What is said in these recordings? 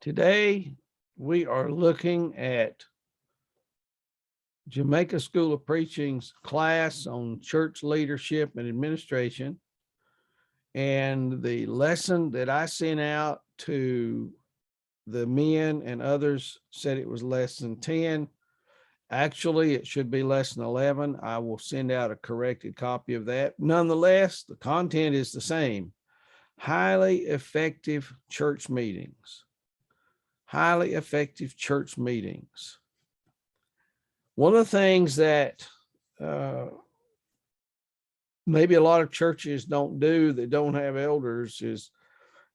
Today, we are looking at Jamaica School of Preaching's class on church leadership and administration. And the lesson that I sent out to the men and others said it was lesson 10. Actually, it should be lesson 11. I will send out a corrected copy of that. Nonetheless, the content is the same. Highly effective church meetings. Highly effective church meetings. One of the things that maybe a lot of churches don't do that don't have elders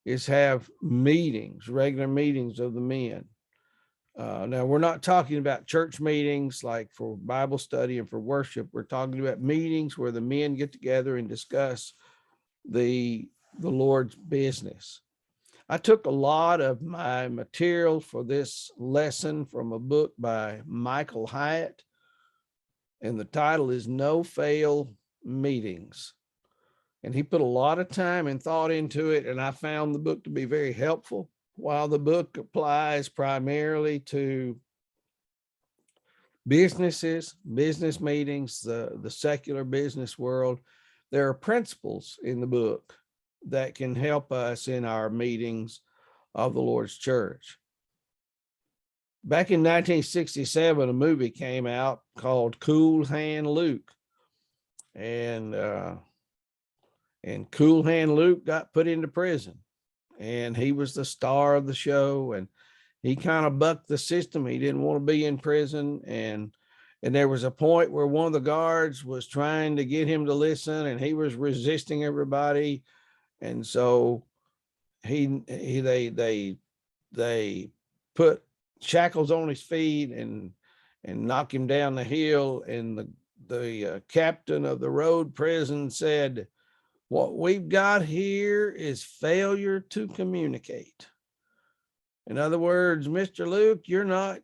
is have meetings, regular meetings of the men. Now, we're not talking about church meetings like for Bible study and for worship. We're talking about meetings where the men get together and discuss the Lord's business. I took a lot of my material for this lesson from a book by Michael Hyatt, and the title is No Fail Meetings. And he put a lot of time and thought into it, and I found the book to be very helpful. While the book applies primarily to businesses, business meetings, the secular business world, there are principles in the book that can help us in our meetings of the Lord's church. Back in 1967, a movie came out called Cool Hand Luke. And Cool Hand Luke got put into prison. And he was the star of the show. And he kind of bucked the system. He didn't want to be in prison. And there was a point where one of the guards was trying to get him to listen, and he was resisting everybody. And so they put shackles on his feet and knock him down the hill. And the captain of the road prison said, "What we've got here is failure to communicate." In other words, Mr. Luke, you're not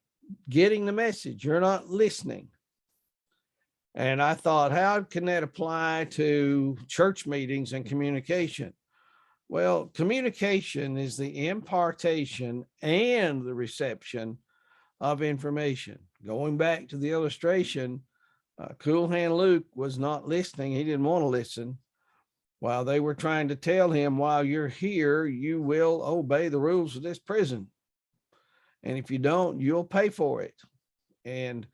getting the message. You're not listening. And I thought, how can that apply to church meetings and communication? Well, communication is the impartation and the reception of information. Going back to the illustration, Cool Hand Luke was not listening. He didn't want to listen. While they were trying to tell him, while you're here, you will obey the rules of this prison. And if you don't, you'll pay for it. And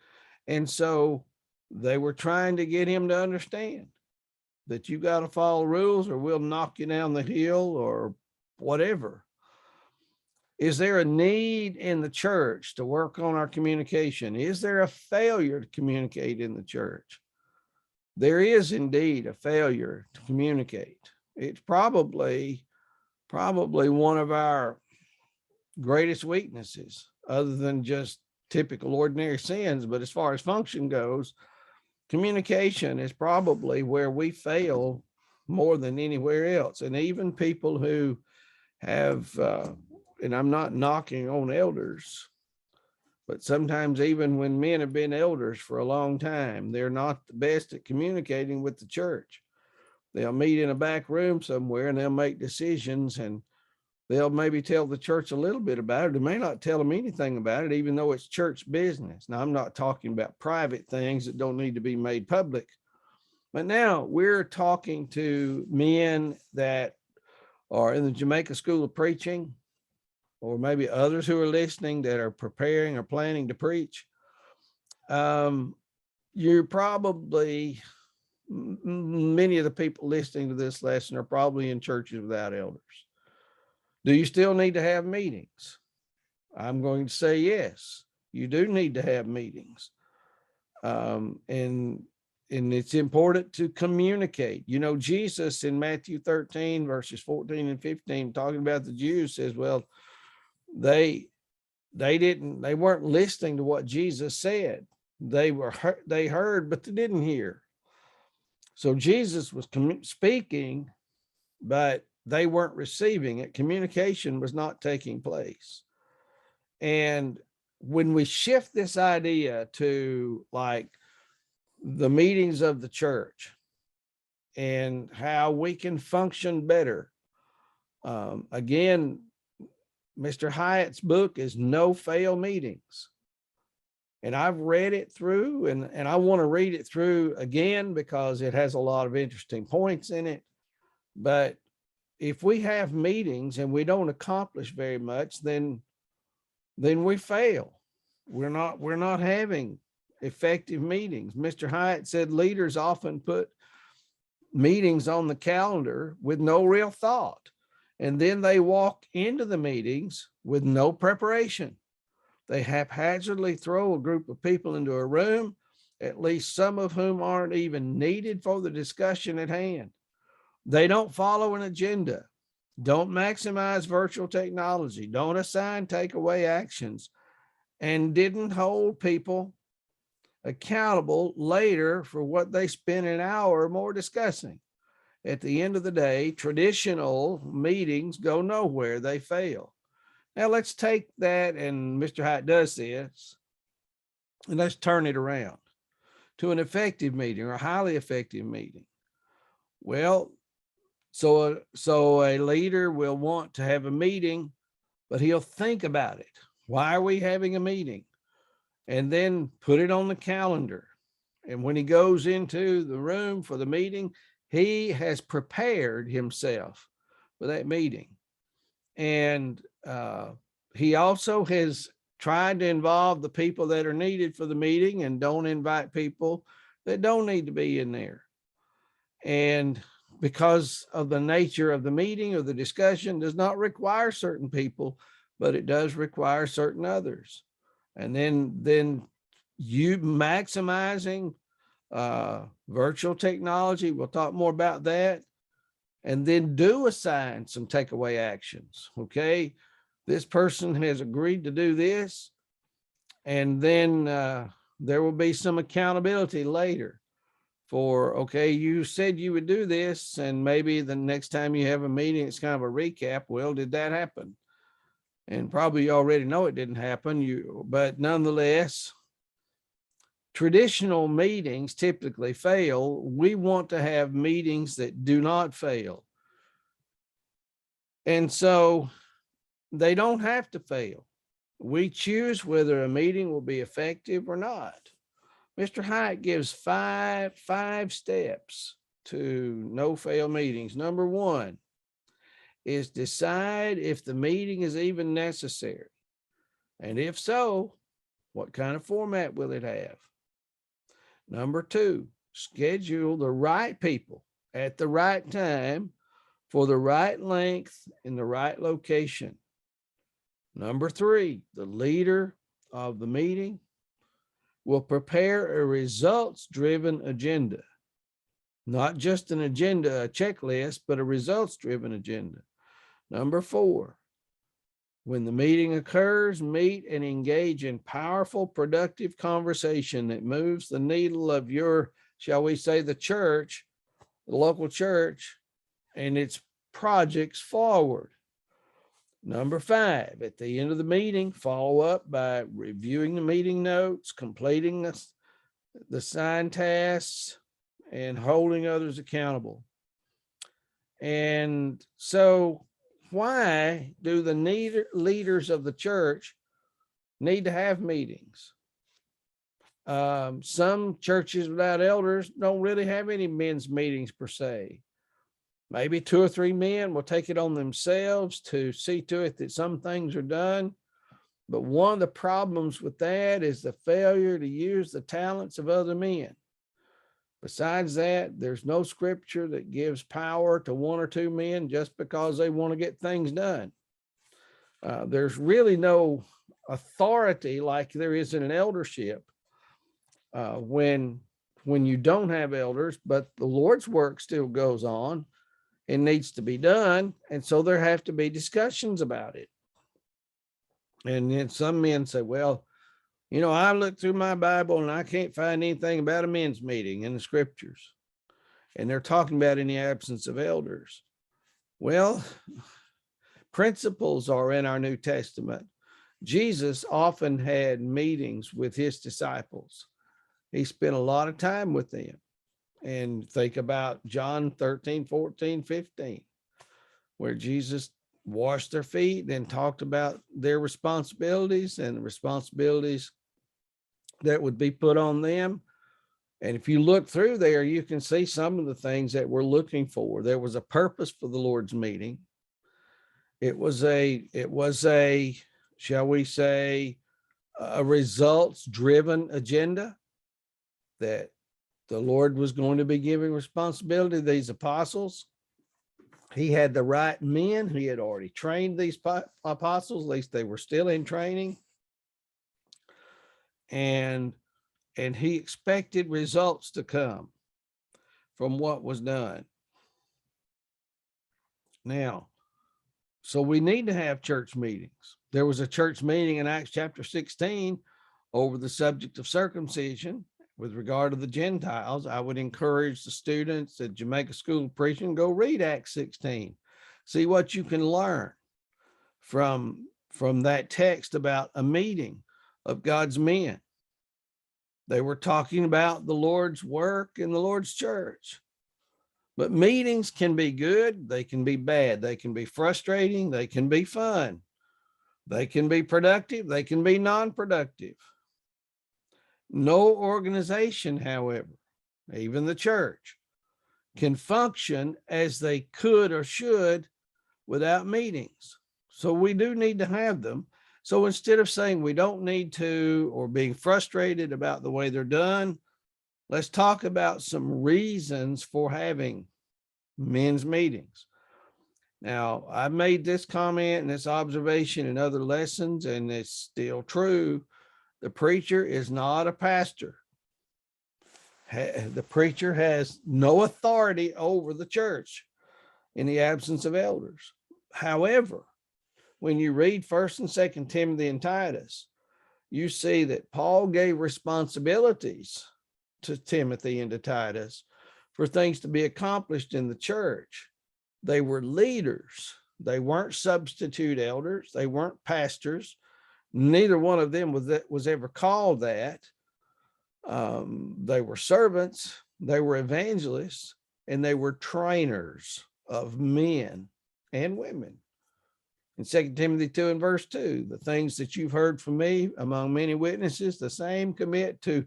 so they were trying to get him to understand that you got to follow rules or we'll knock you down the hill or whatever. Is there a need in the church to work on our communication? Is there a failure to communicate in the church? There is indeed a failure to communicate. It's probably one of our greatest weaknesses, other than just typical ordinary sins. But as far as function goes, communication is probably where we fail more than anywhere else. And even people who have, and I'm not knocking on elders, but sometimes even when men have been elders for a long time, they're not the best at communicating with the church. They'll meet in a back room somewhere and they'll make decisions, and they'll maybe tell the church a little bit about it. They may not tell them anything about it, even though it's church business. Now, I'm not talking about private things that don't need to be made public. But now we're talking to men that are in the Jamaica School of Preaching, or maybe others who are listening that are preparing or planning to preach. You're probably, many of the people listening to this lesson are probably in churches without elders. Do you still need to have meetings? I'm going to say yes, you do need to have meetings. And it's important to communicate. You know, Jesus in Matthew 13, verses 14 and 15, talking about the Jews, says, well, they weren't listening to what Jesus said. They heard, but they didn't hear. So Jesus was speaking, but they weren't receiving it. Communication was not taking place. And when we shift this idea to like the meetings of the church and how we can function better, again, Mr. Hyatt's book is No Fail Meetings. And I've read it through, and I want to read it through again because it has a lot of interesting points in it. But if we have meetings and we don't accomplish very much, then we fail. We're not having effective meetings. Mr. Hyatt said leaders often put meetings on the calendar with no real thought, and then they walk into the meetings with no preparation. They haphazardly throw a group of people into a room, at least some of whom aren't even needed for the discussion at hand. They don't follow an agenda, don't maximize virtual technology, don't assign takeaway actions, and didn't hold people accountable later for what they spent an hour or more discussing. At the end of the day, traditional meetings go nowhere. They fail. Now let's take that, and Mr. Hyatt does this, and let's turn it around to an effective meeting or a highly effective meeting. Well, so a leader will want to have a meeting, but he'll think about it. Why are we having a meeting? And then put it on the calendar. And when he goes into the room for the meeting, he has prepared himself for that meeting. And he also has tried to involve the people that are needed for the meeting and don't invite people that don't need to be in there. And because of the nature of the meeting or the discussion does not require certain people, but it does require certain others. And then you maximizing virtual technology, we'll talk more about that. And then do assign some takeaway actions. Okay, this person has agreed to do this, and then there will be some accountability later for, okay, you said you would do this, and maybe the next time you have a meeting, it's kind of a recap. Well, did that happen? And probably you already know it didn't happen. But nonetheless, traditional meetings typically fail. We want to have meetings that do not fail. And so they don't have to fail. We choose whether a meeting will be effective or not. Mr. Hyatt gives five steps to no fail meetings. Number one is decide if the meeting is even necessary. And if so, what kind of format will it have? Number two, schedule the right people at the right time for the right length in the right location. Number three, the leader of the meeting will prepare a results-driven agenda, not just an agenda, a checklist, but a results-driven agenda. Number four, when the meeting occurs, meet and engage in powerful, productive conversation that moves the needle of your, shall we say, the church, the local church, and its projects forward. Number five, at the end of the meeting, follow up by reviewing the meeting notes, completing the assigned tasks, and holding others accountable. And so why do the leaders of the church need to have meetings? Some churches without elders don't really have any men's meetings per se. Maybe 2 or 3 men will take it on themselves to see to it that some things are done. But one of the problems with that is the failure to use the talents of other men. Besides that, there's no scripture that gives power to 1 or 2 men just because they want to get things done. There's really no authority like there is in an eldership when you don't have elders, but the Lord's work still goes on. It needs to be done. And so there have to be discussions about it. And then some men say, well, you know, I looked through my Bible and I can't find anything about a men's meeting in the scriptures. And they're talking about in the absence of elders. Well, principles are in our New Testament. Jesus often had meetings with his disciples. He spent a lot of time with them. And think about John 13, 14, 15, where Jesus washed their feet, and talked about their responsibilities and the responsibilities that would be put on them. And if you look through there, you can see some of the things that we're looking for. There was a purpose for the Lord's meeting. It was a, shall we say, a results-driven agenda that the Lord was going to be giving responsibility to these apostles. He had the right men. He had already trained these apostles, at least they were still in training. And he expected results to come from what was done. Now, so we need to have church meetings. There was a church meeting in Acts chapter 16 over the subject of circumcision with regard to the Gentiles. I would encourage the students at Jamaica School of Preaching, go read Acts 16. See what you can learn from that text about a meeting of God's men. They were talking about the Lord's work in the Lord's church. But meetings can be good. They can be bad. They can be frustrating. They can be fun. They can be productive. They can be non-productive. No organization, however, even the church, can function as they could or should without meetings. So we do need to have them. So instead of saying we don't need to, or being frustrated about the way they're done, let's talk about some reasons for having men's meetings. Now, I've made this comment and this observation in other lessons, and it's still true. The preacher is not a pastor. The preacher has no authority over the church in the absence of elders. However, when you read 1st and 2nd Timothy and Titus, you see that Paul gave responsibilities to Timothy and to Titus for things to be accomplished in the church. They were leaders. They weren't substitute elders. They weren't pastors. Neither one of them was ever called that. They were servants. They were evangelists, and they were trainers of men and women. In 2 Timothy 2 and verse 2, the things that you've heard from me among many witnesses, the same commit to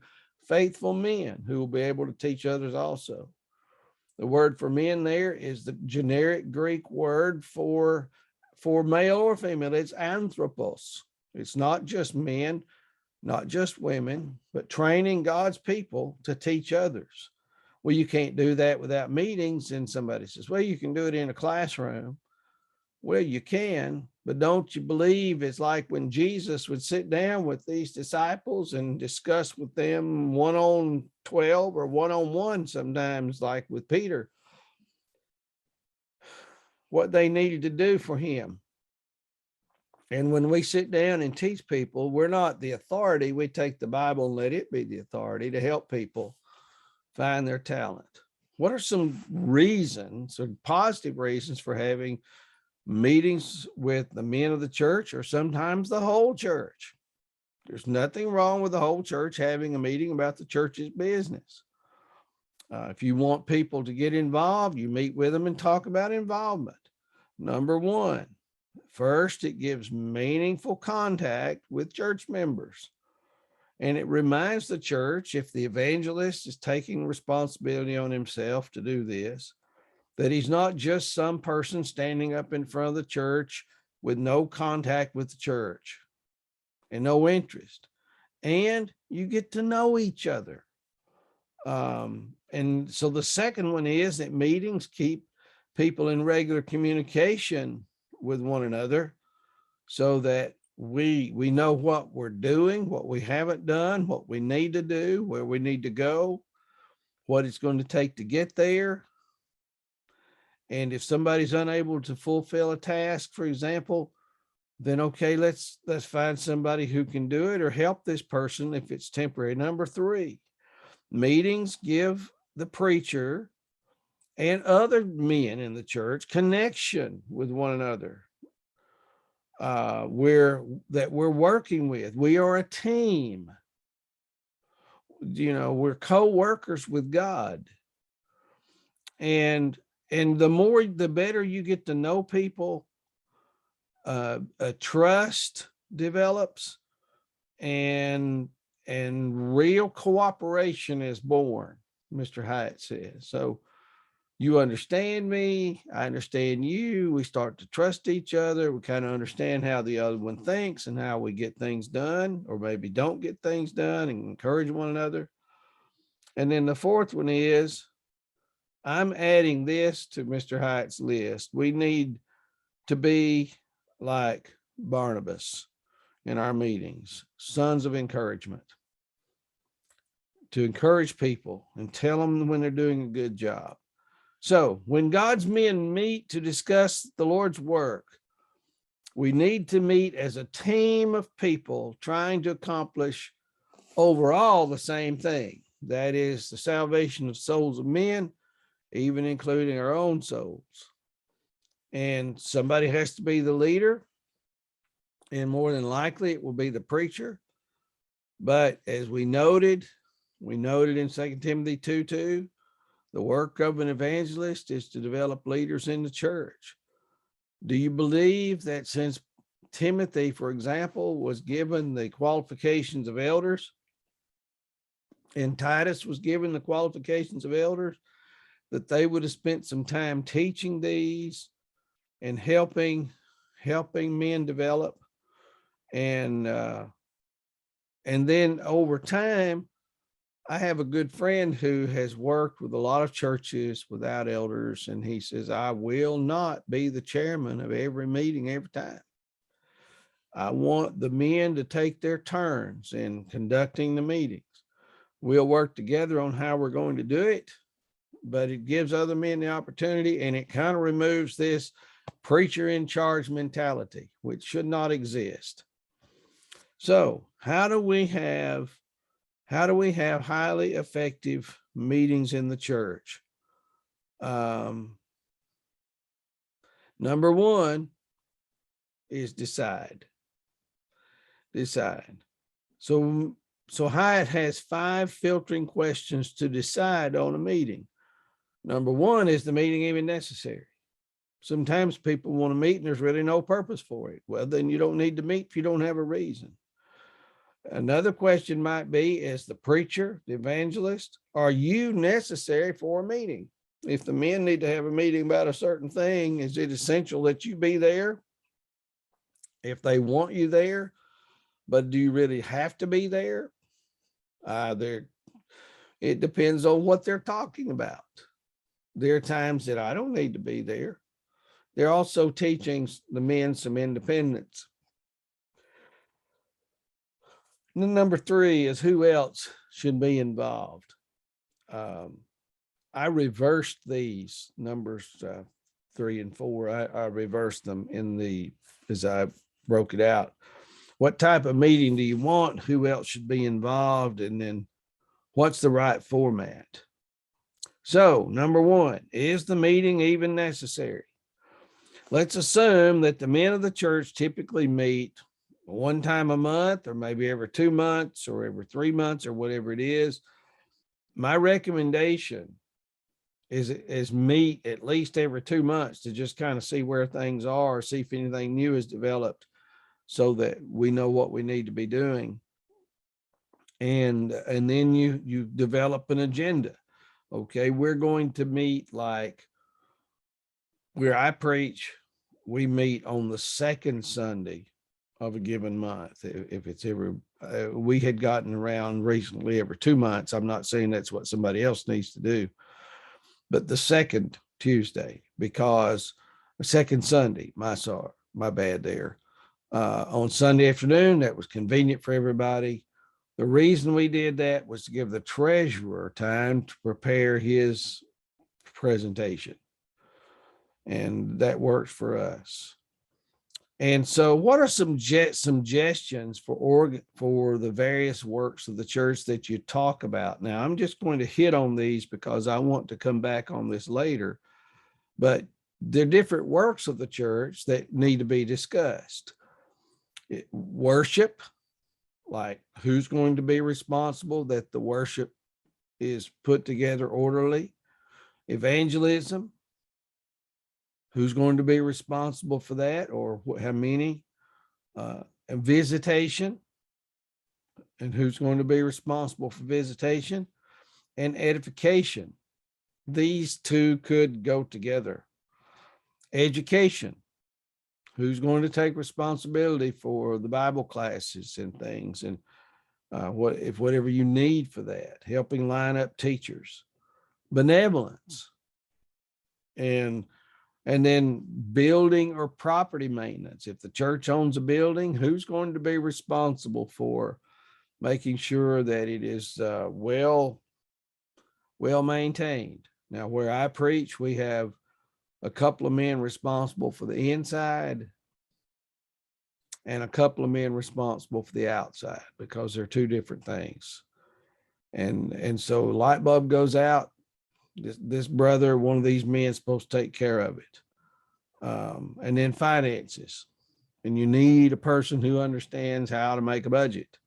faithful men who will be able to teach others also. The word for men there is the generic Greek word for male or female. It's anthropos. It's not just men, not just women, but training God's people to teach others. Well, you can't do that without meetings. And somebody says, well, you can do it in a classroom. Well, you can, but don't you believe it's like when Jesus would sit down with these disciples and discuss with them 1-on-12 or 1-on-1 sometimes, like with Peter, what they needed to do for him. And when we sit down and teach people, we're not the authority. We take the Bible and let it be the authority to help people find their talent. What are some reasons or positive reasons for having meetings with the men of the church, or sometimes the whole church? There's nothing wrong with the whole church having a meeting about the church's business. If you want people to get involved, you meet with them and talk about involvement. Number one, first, it gives meaningful contact with church members. And it reminds the church, if the evangelist is taking responsibility on himself to do this, that he's not just some person standing up in front of the church with no contact with the church and no interest. And you get to know each other. And so the second one is that meetings keep people in regular communication with one another so that we know what we're doing, what we haven't done, what we need to do, where we need to go, what it's going to take to get there. And if somebody's unable to fulfill a task, for example, then okay, let's find somebody who can do it or help this person if it's temporary. Number three, meetings give the preacher and other men in the church connection with one another. We're working with. We are a team. We're co-workers with God. And the better you get to know people, a trust develops, and real cooperation is born, Mr. Hyatt says. So you understand me, I understand you. We start to trust each other. We kind of understand how the other one thinks and how we get things done, or maybe don't get things done, and encourage one another. And then the fourth one is, I'm adding this to Mr. Hyatt's list. We need to be like Barnabas in our meetings, sons of encouragement, to encourage people and tell them when they're doing a good job. So when God's men meet to discuss the Lord's work, we need to meet as a team of people trying to accomplish overall the same thing. That is the salvation of souls of men, even including our own souls. And somebody has to be the leader, and more than likely it will be the preacher. But as we noted in 2 Timothy 2:2, the work of an evangelist is to develop leaders in the church. Do you believe that since Timothy, for example, was given the qualifications of elders, and Titus was given the qualifications of elders, that they would have spent some time teaching these and helping men develop? And then over time, I have a good friend who has worked with a lot of churches without elders, and he says, I will not be the chairman of every meeting every time. I want the men to take their turns in conducting the meetings. We'll work together on how we're going to do it, but it gives other men the opportunity, and it kind of removes this preacher in charge mentality, which should not exist. So how do we have highly effective meetings in the church? Number one is decide. So Hyatt has 5 filtering questions to decide on a meeting. Number one, is the meeting even necessary? Sometimes people want to meet and there's really no purpose for it. Well, then you don't need to meet if you don't have a reason. Another question might be, as the preacher, the evangelist, are you necessary for a meeting? If the men need to have a meeting about a certain thing, is it essential that you be there? If they want you there, but do you really have to be there? It depends on what they're talking about. There are times that I don't need to be there. They're also teaching the men some independence. And then number 3 is, who else should be involved? I reversed these numbers 3 and 4. I reversed them as I broke it out. What type of meeting do you want? Who else should be involved? And then what's the right format? So number 1, is the meeting even necessary? Let's assume that the men of the church typically meet one time a month, or maybe every 2 months, or every 3 months, or whatever it is. My recommendation is meet at least every 2 months to just kind of see where things are, see if anything new is developed, so that we know what we need to be doing. And then you develop an agenda. Okay, we're going to meet, like where I preach, we meet on the second Sunday of a given month. If it's every, we had gotten around recently every 2 months. I'm not saying that's what somebody else needs to do, but the second Tuesday, because the second Sunday, my bad there. On Sunday afternoon, that was convenient for everybody. The reason we did that was to give the treasurer time to prepare his presentation. And that works for us. And so what are some suggestions for the various works of the church that you talk about? Now, I'm just going to hit on these because I want to come back on this later, but there are different works of the church that need to be discussed. Worship, like who's going to be responsible that the worship is put together orderly. Evangelism, who's going to be responsible for that, or how many, and visitation, and who's going to be responsible for visitation, and edification. These two could go together. Education, who's going to take responsibility for the Bible classes and things, and whatever you need for that, helping line up teachers. Benevolence, and then building or property maintenance. If the church owns a building, who's going to be responsible for making sure that it is well maintained? Now, where I preach, we have a couple of men responsible for the inside and a couple of men responsible for the outside, because they're two different things. And so light bulb goes out, this brother, one of these men, is supposed to take care of it. And then finances. And you need a person who understands how to make a budget,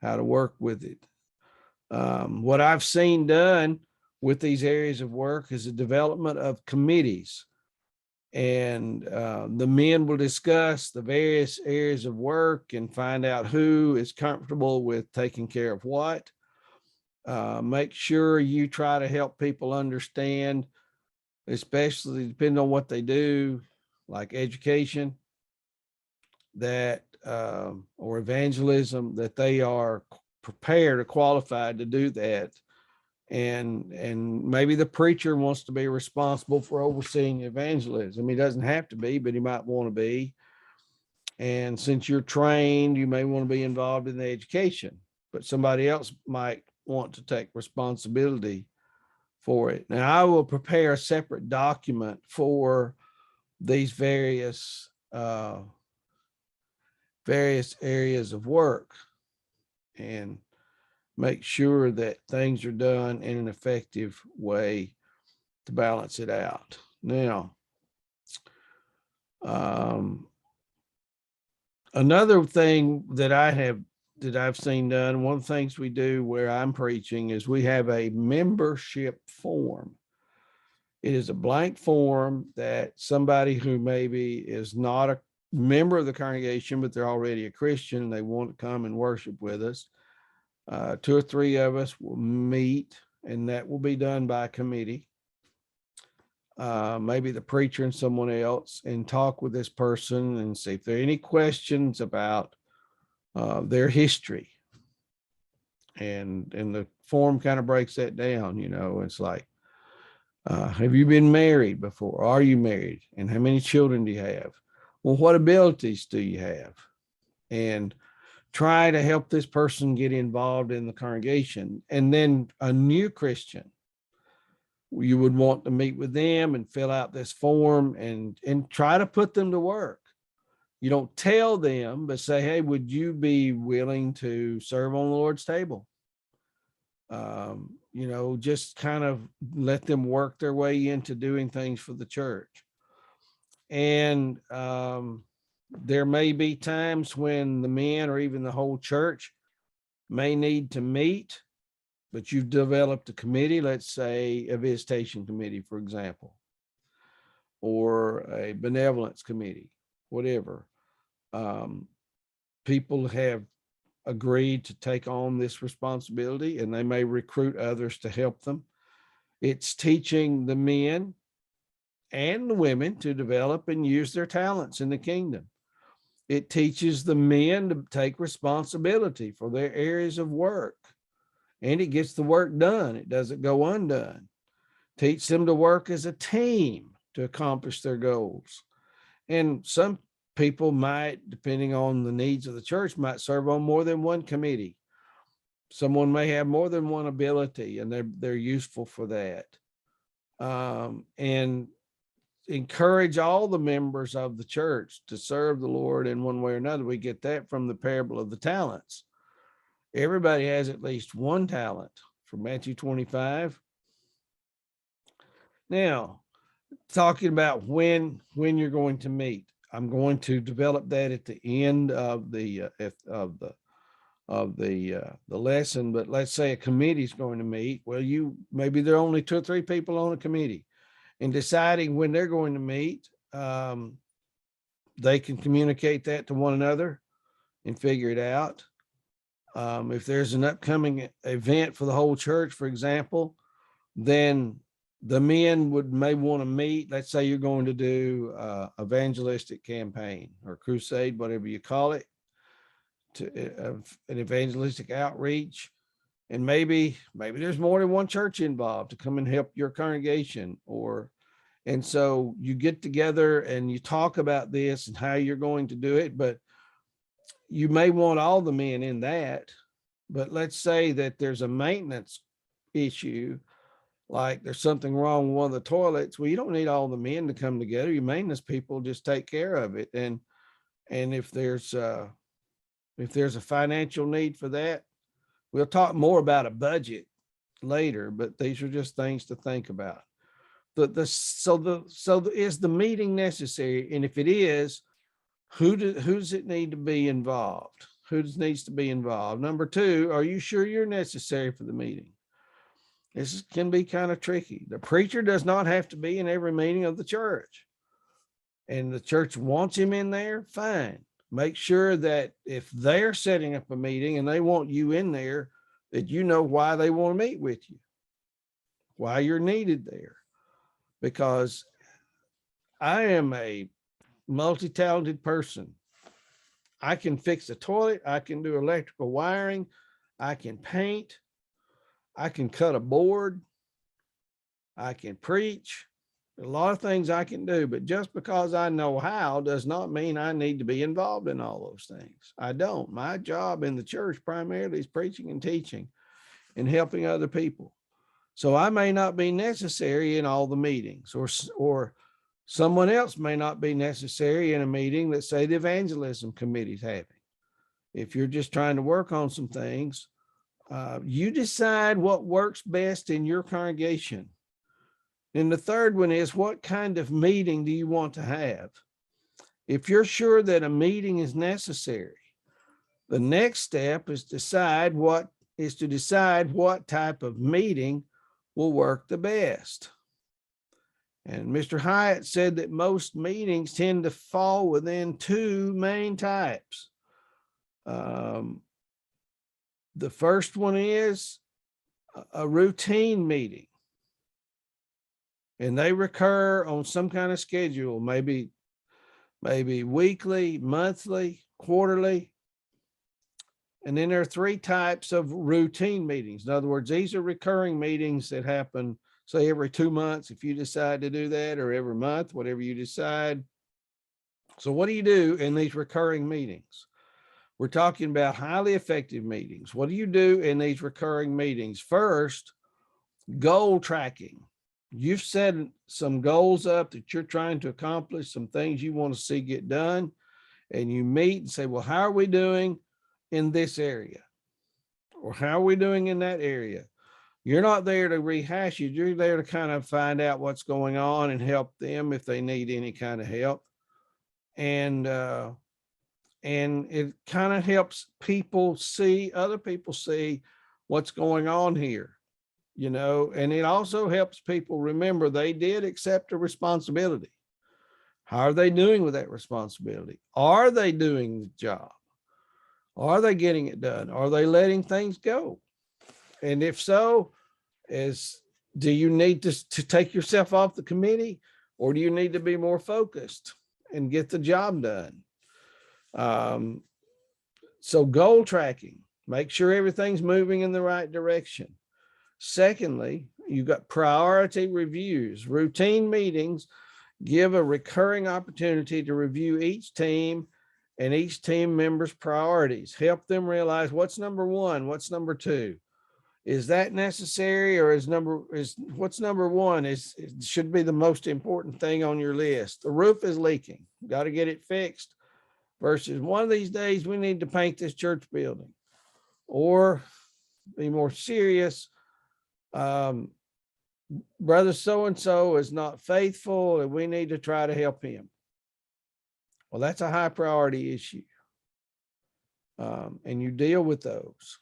how to work with it. What I've seen done with these areas of work is the development of committees. And the men will discuss the various areas of work and find out who is comfortable with taking care of what. Make sure you try to help people understand, especially depending on what they do, like education, that or evangelism, that they are prepared or qualified to do that. And maybe the preacher wants to be responsible for overseeing evangelism. He doesn't have to be, but he might want to be. And since you're trained, you may want to be involved in the education, but somebody else might want to take responsibility for it. Now, I will prepare a separate document for these various areas of work, and make sure that things are done in an effective way to balance it out. Now, another thing that I've seen done, one of the things we do where I'm preaching, is we have a membership form. It is a blank form that somebody who maybe is not a member of the congregation, but they're already a Christian and they want to come and worship with us, 2 or 3 of us will meet, and that will be done by a committee, maybe the preacher and someone else, and talk with this person and see if there are any questions about their history. And the form kind of breaks that down. It's like, have you been married before? Are you married? And how many children do you have? Well, what abilities do you have? And try to help this person get involved in the congregation. And then a new Christian, you would want to meet with them and fill out this form and try to put them to work. You don't tell them, but say, hey, would you be willing to serve on the Lord's table? Just kind of let them work their way into doing things for the church. And there may be times when the men or even the whole church may need to meet, but you've developed a committee, let's say a visitation committee, for example, or a benevolence committee, whatever. People have agreed to take on this responsibility, and they may recruit others to help them. It's teaching the men and the women to develop and use their talents in the kingdom. It teaches the men to take responsibility for their areas of work, and it gets the work done. It doesn't go undone. Teach them to work as a team to accomplish their goals. And some people might, depending on the needs of the church, might serve on more than one committee. Someone may have more than one ability, and they're useful for that. And encourage all the members of the church to serve the Lord in one way or another. We get that from the parable of the talents. Everybody has at least one talent from Matthew 25. Now, talking about when you're going to meet, I'm going to develop that at the end of the lesson. But let's say a committee is going to meet. Well, maybe there are only 2 or 3 people on a committee. In deciding when they're going to meet, they can communicate that to one another and figure it out. If there's an upcoming event for the whole church, for example, then the men may want to meet. Let's say you're going to do evangelistic campaign or crusade, whatever you call it, to an evangelistic outreach. And maybe there's more than one church involved to come and help your congregation, and so you get together and you talk about this and how you're going to do it. But you may want all the men in that. But let's say that there's a maintenance issue, like there's something wrong with one of the toilets. Well, you don't need all the men to come together. Your maintenance people just take care of it. And if there's a financial need for that, we'll talk more about a budget later, but these are just things to think about. So is the meeting necessary? And if it is, who does it need to be involved? Who needs to be involved? Number two, are you sure you're necessary for the meeting? This can be kind of tricky. The preacher does not have to be in every meeting of the church. And the church wants him in there, fine. Make sure that if they're setting up a meeting and they want you in there, that you know why they want to meet with you, why you're needed there. Because I am a multi-talented person. I can fix a toilet. I can do electrical wiring. I can paint. I can cut a board. I can preach. A lot of things I can do, but just because I know how does not mean I need to be involved in all those things. I don't. My job in the church primarily is preaching and teaching and helping other people. So I may not be necessary in all the meetings, or someone else may not be necessary in a meeting that, say, the evangelism committee's having. If you're just trying to work on some things, you decide what works best in your congregation. And the third one is, what kind of meeting do you want to have? If you're sure that a meeting is necessary, the next step is to decide what type of meeting will work the best. And Mr. Hyatt said that most meetings tend to fall within two main types. The first one is a routine meeting, and they recur on some kind of schedule, maybe weekly, monthly, quarterly. And then there are three types of routine meetings. In other words, these are recurring meetings that happen, say, every 2 months, if you decide to do that, or every month, whatever you decide. So what do you do in these recurring meetings? We're talking about highly effective meetings. What do you do in these recurring meetings? First, goal tracking. You've set some goals up that you're trying to accomplish, some things you want to see get done, and you meet and say, well, how are we doing in this area? Or how are we doing in that area? You're not there to rehash it. You're there to kind of find out what's going on and help them if they need any kind of help. And it kind of helps other people see what's going on here, and it also helps people remember they did accept a responsibility. How are they doing with that responsibility? Are they doing the job? Are they getting it done? Are they letting things go? And if so, do you need to take yourself off the committee, or do you need to be more focused and get the job done? So goal tracking, make sure everything's moving in the right direction. Secondly, you've got priority reviews. Routine meetings give a recurring opportunity to review each team and each team member's priorities. Help them realize what's number one, what's number two. Is that necessary, or what's number one it should be the most important thing on your list. The roof is leaking, got to get it fixed, versus one of these days we need to paint this church building. Or be more serious, brother so-and-so is not faithful and we need to try to help him. Well, that's a high priority issue. And you deal with those.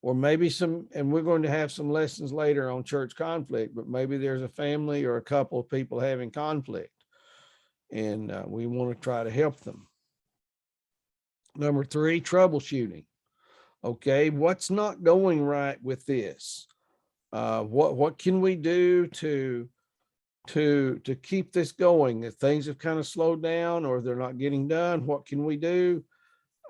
Or maybe and we're going to have some lessons later on church conflict, but maybe there's a family or a couple of people having conflict. and we want to try to help them. Number 3, troubleshooting. Okay, what's not going right with this? What can we do to keep this going? If things have kind of slowed down or they're not getting done, what can we do?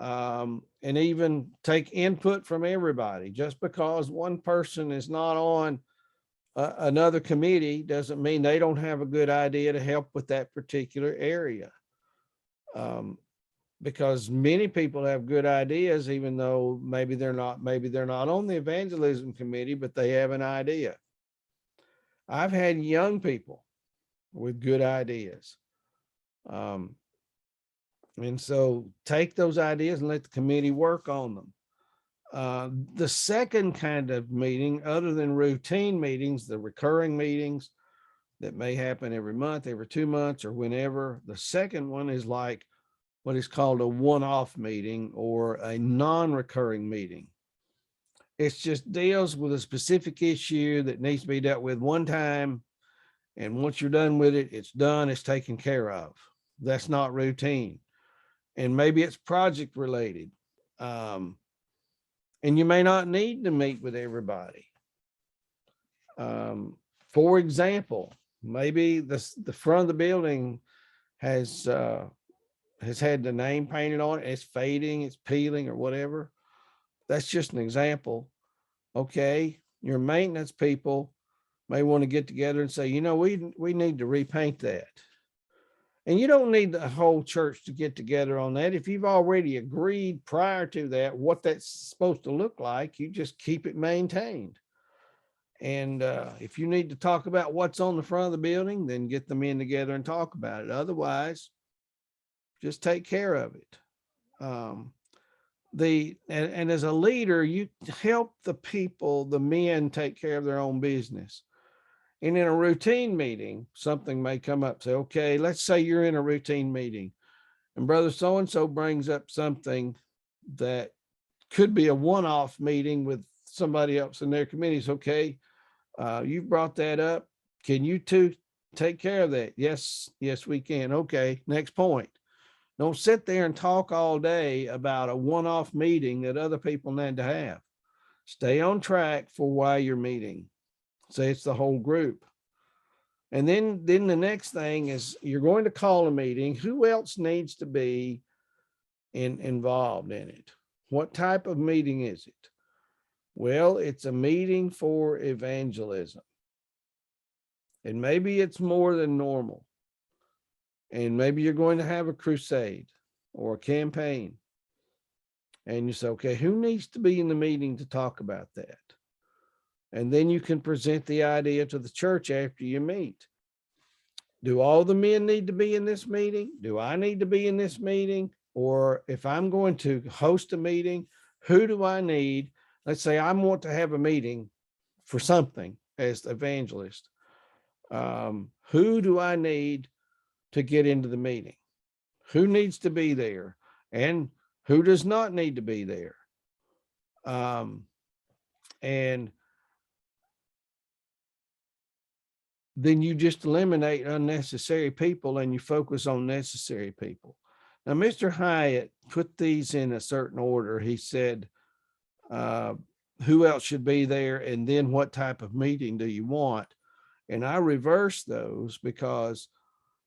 And even take input from everybody. Just because one person is not on another committee doesn't mean they don't have a good idea to help with that particular area. Because many people have good ideas, even though maybe they're not on the evangelism committee, but they have an idea. I've had young people with good ideas. And so take those ideas and let the committee work on them. The second kind of meeting, other than routine meetings, the recurring meetings that may happen every month, every 2 months, or whenever, the second one is like what is called a one-off meeting or a non-recurring meeting. It just deals with a specific issue that needs to be dealt with one time. And once you're done with it, it's done, it's taken care of. That's not routine. And maybe it's project related. And you may not need to meet with everybody. For example, maybe the front of the building has had the name painted on it. It's fading, it's peeling or whatever. That's just an example. Okay. Your maintenance people may want to get together and say, you know, we need to repaint that. And you don't need the whole church to get together on that. If you've already agreed prior to that, what that's supposed to look like, you just keep it maintained. And if you need to talk about what's on the front of the building, then get them in together and talk about it. Otherwise, just take care of it. And as a leader, you help the people, the men, take care of their own business. And in a routine meeting, something may come up. Say, okay, let's say you're in a routine meeting and brother so-and-so brings up something that could be a one-off meeting with somebody else in their committees. Okay, you brought that up. Can you two take care of that? Yes, we can. Okay, next point. Don't sit there and talk all day about a one-off meeting that other people need to have. Stay on track for why you're meeting. Say it's the whole group. And then the next thing is you're going to call a meeting. Who else needs to be involved in it? What type of meeting is it? Well, it's a meeting for evangelism. And maybe it's more than normal. And maybe you're going to have a crusade or a campaign. And you say, okay, who needs to be in the meeting to talk about that? And then you can present the idea to the church after you meet. Do all the men need to be in this meeting? Do I need to be in this meeting? Or if I'm going to host a meeting, who do I need? Let's say I want to have a meeting for something as the evangelist. Who do I need to get into the meeting? Who needs to be there? And who does not need to be there? And then you just eliminate unnecessary people and you focus on necessary people. Now, Mr. Hyatt put these in a certain order. He said, who else should be there? And then what type of meeting do you want? And I reverse those because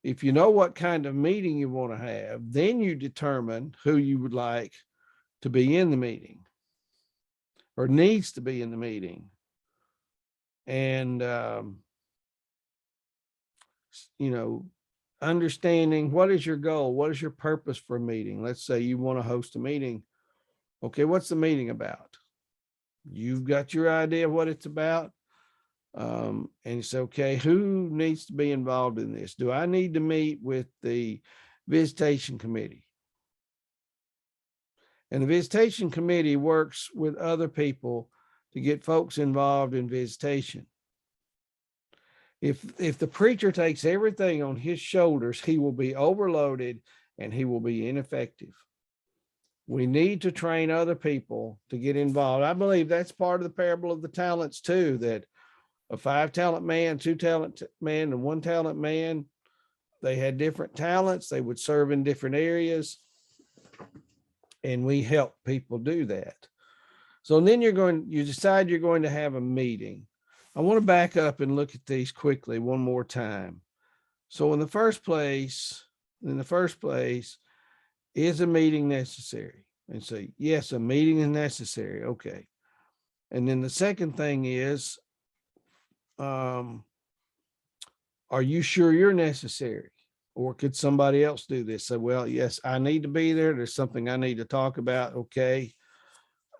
if you know what kind of meeting you want to have, then you determine who you would like to be in the meeting or needs to be in the meeting. And, understanding what is your goal? What is your purpose for a meeting? Let's say you want to host a meeting. Okay, what's the meeting about? You've got your idea of what it's about. And it's okay, who needs to be involved in this? Do I need to meet with the visitation committee? And the visitation committee works with other people to get folks involved in visitation. If the preacher takes everything on his shoulders, he will be overloaded and he will be ineffective. We need to train other people to get involved. I believe that's part of the parable of the talents too, that a 5-talent man, 2-talent man, and 1-talent man, They had different talents. They would serve in different areas. And we help people do that. So then you decide you're going to have a meeting. I want to back up and look at these quickly one more time. So in the first place, is a meeting necessary? And say, yes, a meeting is necessary. Okay. And then the second thing is, are you sure you're necessary? Or could somebody else do this? So, well, yes, I need to be there. There's something I need to talk about. Okay.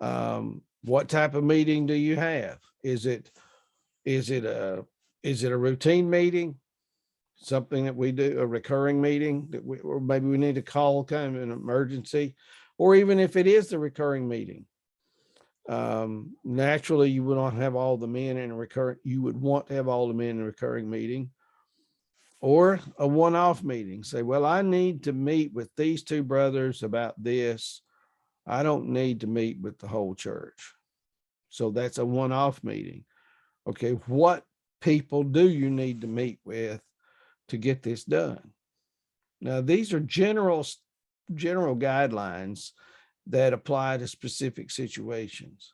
What type of meeting do you have? Is it a routine meeting? Something that we do, a recurring meeting that or maybe we need to call kind of an emergency, or even if it is the recurring meeting. Naturally, you would not have all the men in a recurring, you would want to have all the men in a recurring meeting, or a one-off meeting. Say, well, I need to meet with these two brothers about this. I don't need to meet with the whole church. So that's a one-off meeting. Okay, what people do you need to meet with to get this done? Now, these are general guidelines that apply to specific situations.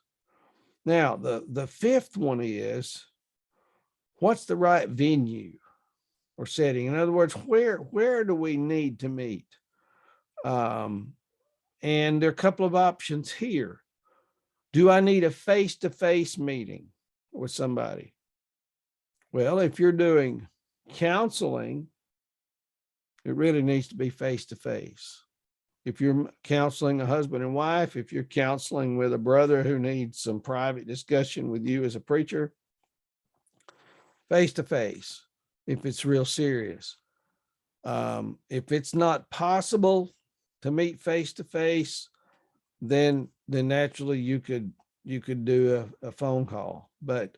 Now, the fifth one is, what's the right venue or setting? In other words, where do we need to meet? And there are a couple of options here. Do I need a face-to-face meeting with somebody? Well, if you're doing counseling, it really needs to be face-to-face. If you're counseling a husband and wife, if you're counseling with a brother who needs some private discussion with you as a preacher, face-to-face, if it's real serious. If it's not possible to meet face-to-face, then naturally you could do a phone call. But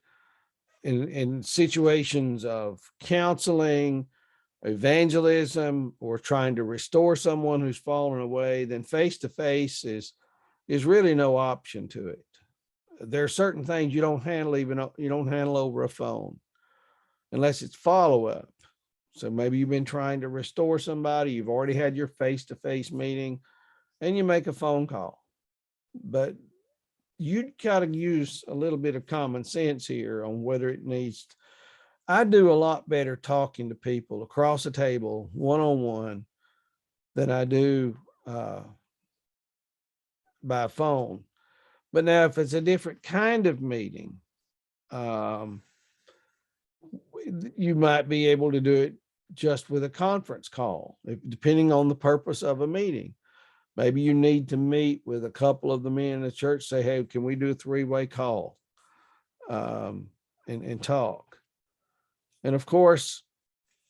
in situations of counseling, evangelism, or trying to restore someone who's fallen away, then face-to-face is really no option to it. There are certain things you don't handle over a phone unless it's follow-up. So maybe you've been trying to restore somebody, you've already had your face-to-face meeting, and you make a phone call. But you got to use a little bit of common sense here on whether it needs. I do a lot better talking to people across the table, one-on-one, than I do by phone. But now, if it's a different kind of meeting, you might be able to do it just with a conference call, depending on the purpose of a meeting. Maybe you need to meet with a couple of the men in the church, say, hey, can we do a 3-way call and talk? And of course,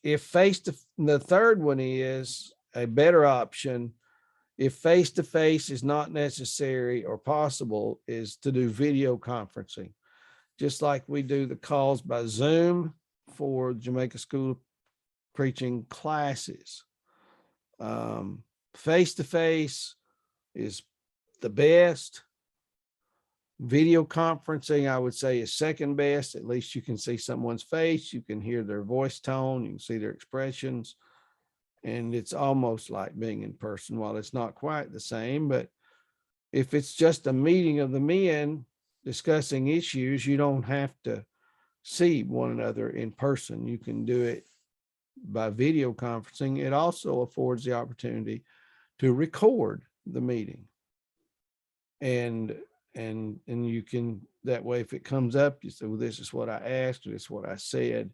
if the third one is a better option, if face-to-face is not necessary or possible, is to do video conferencing, just like we do the calls by Zoom for Jamaica School of Preaching classes. Face-to-face is the best. Video conferencing, I would say, is second best. At least you can see someone's face, you can hear their voice tone, you can see their expressions, and it's almost like being in person. While it's not quite the same, but if it's just a meeting of the men discussing issues, you don't have to see one another in person. You can do it by video conferencing. It also affords the opportunity to record the meeting. And you can, that way, if it comes up, you say, well, this is what I asked, or this is what I said.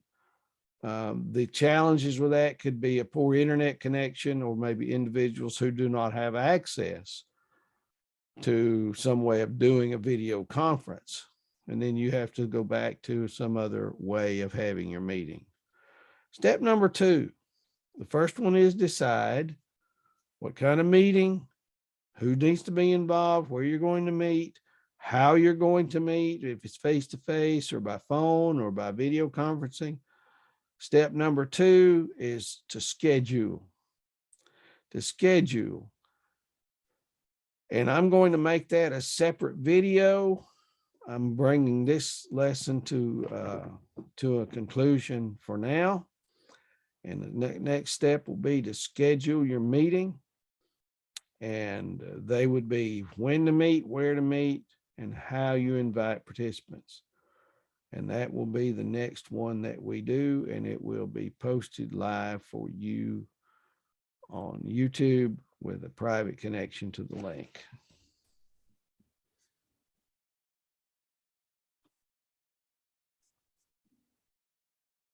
The challenges with that could be a poor internet connection, or maybe individuals who do not have access to some way of doing a video conference. And then you have to go back to some other way of having your meeting. Step number 2, the first one is decide what kind of meeting, who needs to be involved, where you're going to meet, how you're going to meet, if it's face-to-face or by phone or by video conferencing. Step number 2 is to schedule. And I'm going to make that a separate video. I'm bringing this lesson to a conclusion for now. And the next step will be to schedule your meeting. And they would be when to meet, where to meet, and how you invite participants. And that will be the next one that we do, and it will be posted live for you on YouTube with a private connection to the link.